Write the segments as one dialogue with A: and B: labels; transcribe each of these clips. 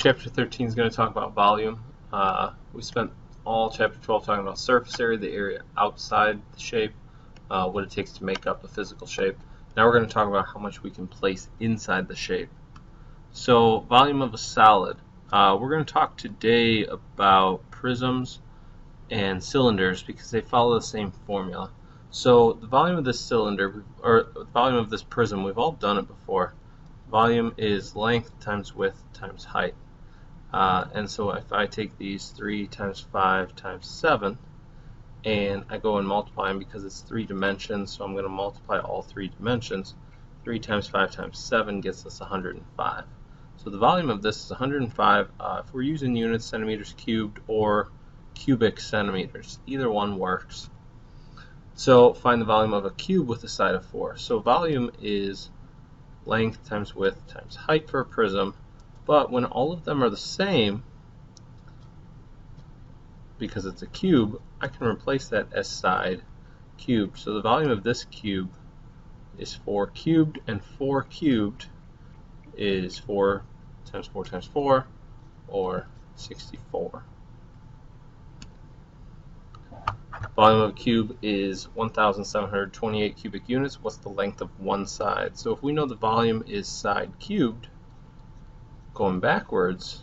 A: Chapter 13 is going to talk about volume. We spent all Chapter 12 talking about surface area, the area outside the shape, what it takes to make up a physical shape. Now we're going to talk about how much we can place inside the shape. So, volume of a solid. We're going to talk today about prisms and cylinders because they follow the same formula. So, the volume of this cylinder, or the volume of this prism, we've all done it before. Volume is length times width times height. And so if I take these 3 times 5 times 7 and I go and multiply them because it's 3 dimensions, so I'm going to multiply all 3 dimensions. 3 times 5 times 7 gets us 105. So the volume of this is 105 if we're using units, centimeters cubed or cubic centimeters. Either one works. So find the volume of a cube with a side of 4. So volume is length times width times height for a prism. But when all of them are the same, because it's a cube, I can replace that as side cubed. So the volume of this cube is 4 cubed, and 4 cubed is 4 times 4 times 4, or 64. Volume of a cube is 1,728 cubic units. What's the length of one side? So if we know the volume is side cubed, going backwards,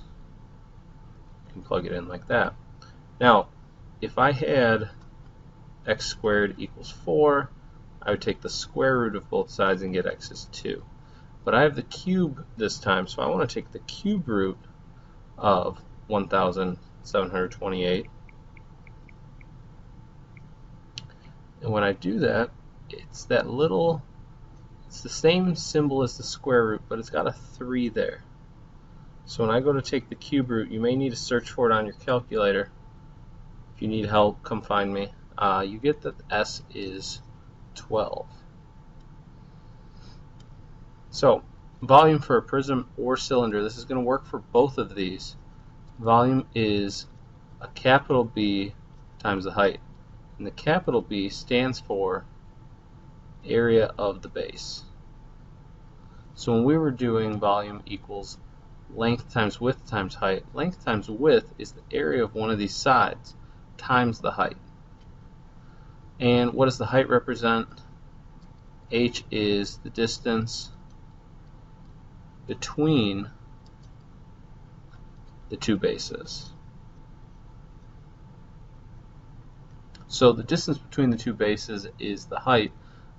A: you can plug it in like that. Now, if I had x squared equals 4, I would take the square root of both sides and get x is 2. But I have the cube this time, so I want to take the cube root of 1,728. And when I do that, it's the same symbol as the square root, but it's got a 3 there. So when I go to take the cube root, you may need to search for it on your calculator. If you need help, come find me. You get that S is 12. So volume for a prism or cylinder, this is going to work for both of these. Volume is a capital B times the height. And the capital B stands for area of the base. So when we were doing volume equals length times width times height, length times width is the area of one of these sides times the height. And what does the height represent? H is the distance between the two bases. So the distance between the two bases is the height.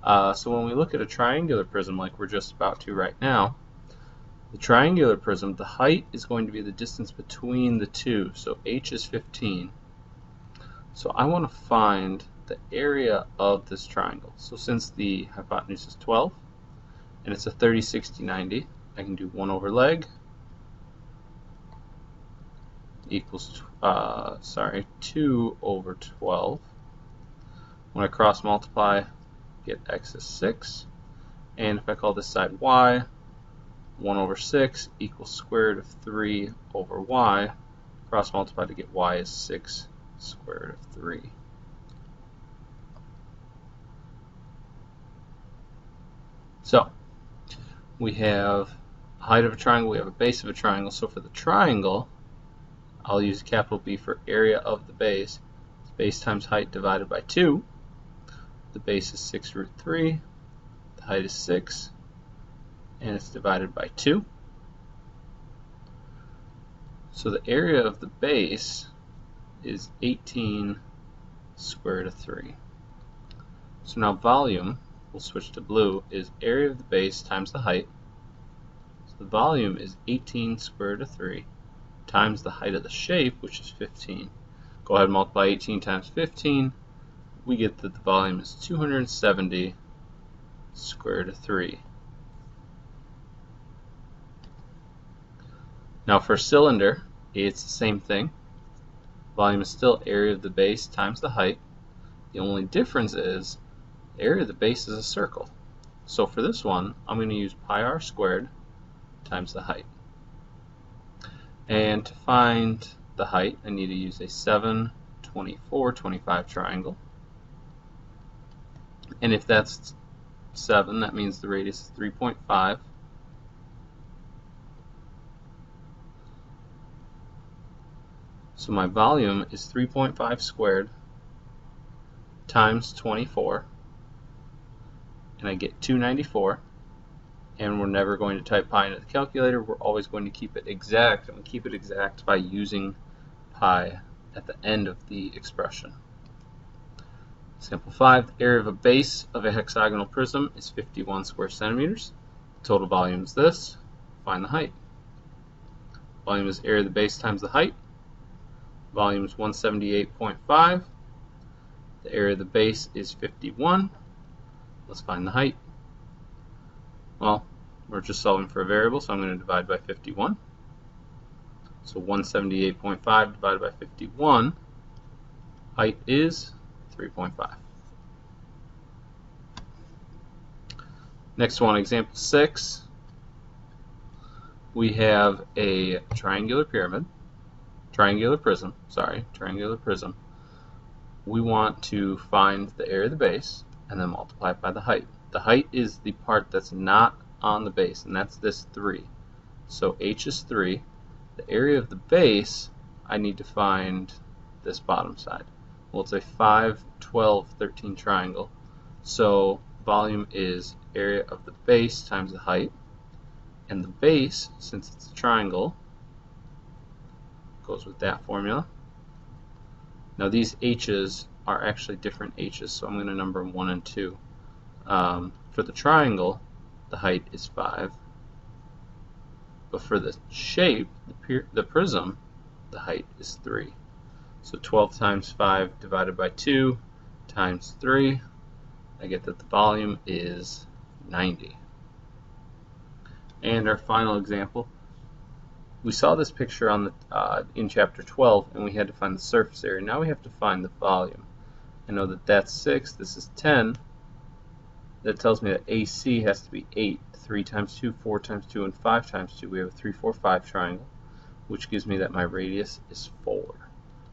A: So when we look at a triangular prism like we're just about to right now, the triangular prism, the height is going to be the distance between the two. So H is 15. So I want to find the area of this triangle. So since the hypotenuse is 12 and it's a 30, 60, 90, I can do 1 over leg equals 2 over 12. When I cross multiply, get x is 6. And if I call this side y, 1 over 6 equals square root of 3 over y. Cross multiply to get y is 6 square root of 3. So we have a height of a triangle, we have a base of a triangle. So for the triangle, I'll use capital B for area of the base. It's base times height divided by 2. The base is 6 root 3. The height is 6. And it's divided by 2. So the area of the base is 18 square root of 3. So now volume, we'll switch to blue, is area of the base times the height. So the volume is 18 square root of 3 times the height of the shape, which is 15. Go ahead and multiply 18 times 15. We get that the volume is 270 square root of 3. Now for a cylinder, it's the same thing. Volume is still area of the base times the height. The only difference is the area of the base is a circle. So for this one, I'm going to use pi r squared times the height. And to find the height, I need to use a 7, 24, 25 triangle. And if that's 7, that means the radius is 3.5. So my volume is 3.5 squared times 24, and I get 294. And we're never going to type pi into the calculator. We're always going to keep it exact, and we keep it exact by using pi at the end of the expression. Example 5, the area of a base of a hexagonal prism is 51 square centimeters. Total volume is this. Find the height. Volume is area of the base times the height. Volume is 178.5. The area of the base is 51. Let's find the height. Well, we're just solving for a variable, so I'm going to divide by 51. So 178.5 divided by 51, height is 3.5. Next one, example 6. We have a triangular prism. We want to find the area of the base and then multiply it by the height. The height is the part that's not on the base, and that's this 3. So h is 3. The area of the base, I need to find this bottom side. Well, it's a 5, 12, 13 triangle. So volume is area of the base times the height. And the base, since it's a triangle, goes with that formula. Now these h's are actually different h's, so I'm going to number them 1 and 2. For the triangle, the height is 5. But for the shape, the prism, the height is 3. So 12 times 5 divided by 2 times 3, I get that the volume is 90. And our final example, we saw this picture on the in chapter 12, and we had to find the surface area. Now we have to find the volume. I know that that's 6, this is 10. That tells me that AC has to be 8. 3 times 2, 4 times 2, and 5 times 2. We have a 3, 4, 5 triangle, which gives me that my radius is 4.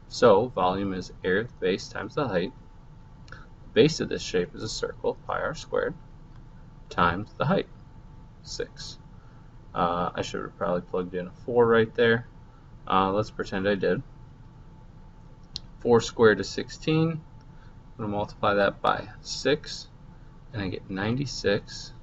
A: So volume is area of the base times the height. The base of this shape is a circle, pi r squared, times the height, 6. I should have probably plugged in a 4 right there. Let's pretend I did. 4 squared is 16. I'm going to multiply that by 6, and I get 96.